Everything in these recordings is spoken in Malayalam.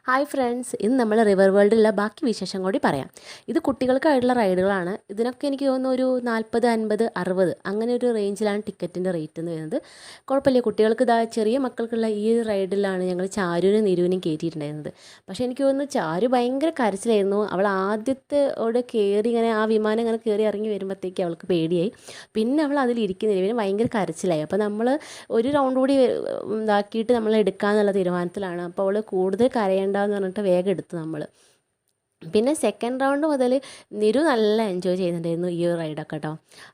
ഹായ് ഫ്രണ്ട്സ്, ഇന്ന് നമ്മൾ റിവർ വേൾഡിലുള്ള ബാക്കി വിശേഷം കൂടി പറയാം. ഇത് കുട്ടികൾക്കായിട്ടുള്ള റൈഡുകളാണ്. ഇതിനൊക്കെ എനിക്ക് തോന്നുന്നു ഒരു 40, 50, 60 അങ്ങനെ ഒരു റേഞ്ചിലാണ് ടിക്കറ്റിൻ്റെ റേറ്റ് എന്ന് വരുന്നത്. കുഴപ്പമില്ല, കുട്ടികൾക്ക് ചെറിയ മക്കൾക്കുള്ള ഈ റൈഡിലാണ് ഞങ്ങൾ ചാരുവിനും നിരുവിനും കയറ്റിയിട്ടുണ്ടായിരുന്നത്. പക്ഷേ എനിക്ക് തോന്നുന്നു ചാരു ഭയങ്കര കരച്ചിലായിരുന്നു. അവൾ ആദ്യത്തെ അവിടെ കയറി ഇങ്ങനെ ആ വിമാനം ഇങ്ങനെ കയറി ഇറങ്ങി വരുമ്പോഴത്തേക്ക് അവൾക്ക് പേടിയായി. പിന്നെ അവൾ അതിലിരിക്കുന്നില്ല, പിന്നെ ഭയങ്കര കരച്ചിലായി. അപ്പോൾ നമ്മൾ ഒരു റൗണ്ട് കൂടി ഇതാക്കിയിട്ട് നമ്മൾ എടുക്കാമെന്നുള്ള തീരുമാനത്തിലാണ്. അപ്പോൾ അവൾ കൂടുതൽ കരയേണ്ടെന്ന് പറഞ്ഞിട്ട് വേഗം എടുത്തു നമ്മൾ. പിന്നെ സെക്കൻഡ് റൗണ്ട് മുതൽ നിരു നല്ല എൻജോയ് ചെയ്യുന്നുണ്ടായിരുന്നു ഈ ഒരു റൈഡൊക്കെ കേട്ടോ.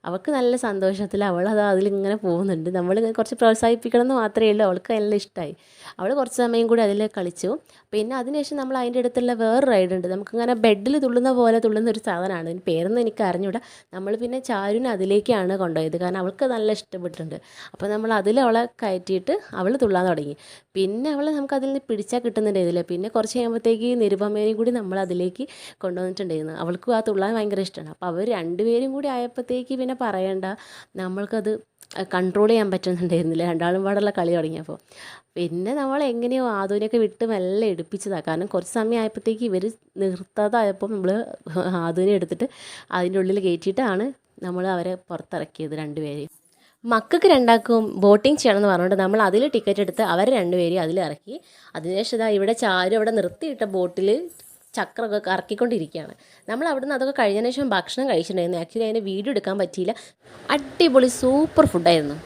അവൾക്ക് നല്ല സന്തോഷത്തിൽ അവളത് അതിലിങ്ങനെ പോകുന്നുണ്ട്. നമ്മളിങ്ങനെ കുറച്ച് പ്രോത്സാഹിപ്പിക്കണം എന്ന് മാത്രമേ ഉള്ളൂ. അവൾക്ക് നല്ല ഇഷ്ടമായി. അവൾ കുറച്ച് സമയം കൂടി അതിൽ കളിച്ചു. പിന്നെ അതിനുശേഷം നമ്മൾ അതിൻ്റെ അടുത്തുള്ള വേറെ റൈഡ് ഉണ്ട്. നമുക്കിങ്ങനെ ബെഡിൽ തുള്ളുന്ന പോലെ തുള്ളുന്ന ഒരു സാധനമാണ്. അതിന് പേരൊന്നും എനിക്ക് അറിഞ്ഞൂടാ. നമ്മൾ പിന്നെ ചാരുവിനെ അതിലേക്കാണ് കൊണ്ടുപോയത്, കാരണം അവൾക്ക് നല്ല ഇഷ്ടപ്പെട്ടിട്ടുണ്ട്. അപ്പോൾ നമ്മൾ അതിൽ അവളെ കയറ്റിയിട്ട് അവൾ തുള്ളാൻ തുടങ്ങി. പിന്നെ അവളെ നമുക്ക് അതിൽ നിന്ന് പിടിച്ചാൽ കിട്ടുന്നുണ്ടായിരുന്നില്ല. പിന്നെ കുറച്ച് കഴിയുമ്പോഴത്തേക്ക് നിരുപമേനെയും കൂടി നമ്മൾ അതിലേക്ക് കൊണ്ടുവന്നിട്ടുണ്ടായിരുന്നു. അവൾക്കും ആ തുള്ളാൻ ഭയങ്കര ഇഷ്ടമാണ്. അപ്പോൾ അവർ രണ്ടുപേരും കൂടി ആയപ്പോഴത്തേക്ക് പിന്നെ പറയണ്ട, നമ്മൾക്കത് കൺട്രോൾ ചെയ്യാൻ പറ്റുന്നുണ്ടായിരുന്നില്ല. രണ്ടാളും പാടുള്ള കളി തുടങ്ങിയപ്പോൾ പിന്നെ നമ്മൾ എങ്ങനെയോ ആദൂനെയൊക്കെ വിട്ട് മെല്ലെ എടുപ്പിച്ചതാണ്. കാരണം കുറച്ച് സമയം ആയപ്പോഴത്തേക്ക് ഇവർ നിർത്താതായപ്പോൾ നമ്മൾ ആദൂനെ എടുത്തിട്ട് അതിൻ്റെ ഉള്ളിൽ കയറ്റിയിട്ടാണ് നമ്മൾ അവരെ പുറത്തിറക്കിയത് രണ്ടുപേരെയും. മക്കൾക്ക് രണ്ടാക്കും ബോട്ടിങ് ചെയ്യണമെന്ന് പറഞ്ഞുകൊണ്ട് നമ്മൾ അതിൽ ടിക്കറ്റ് എടുത്ത് അവരെ രണ്ടുപേരെയും അതിലിറക്കി. അതിനുശേഷം ഇവിടെ ചാരു അവിടെ നിർത്തിയിട്ട ബോട്ടിൽ ചക്രമൊക്കെ കറക്കിക്കൊണ്ടിരിക്കുകയാണ്. നമ്മൾ അവിടുന്ന് അതൊക്കെ കഴിഞ്ഞതിന് ശേഷം ഭക്ഷണം കഴിച്ചിട്ടുണ്ടായിരുന്നു. ആക്ച്വലി അതിൻ്റെ വീഡിയോ എടുക്കാൻ പറ്റിയില്ല. അടിപൊളി സൂപ്പർ ഫുഡായിരുന്നു.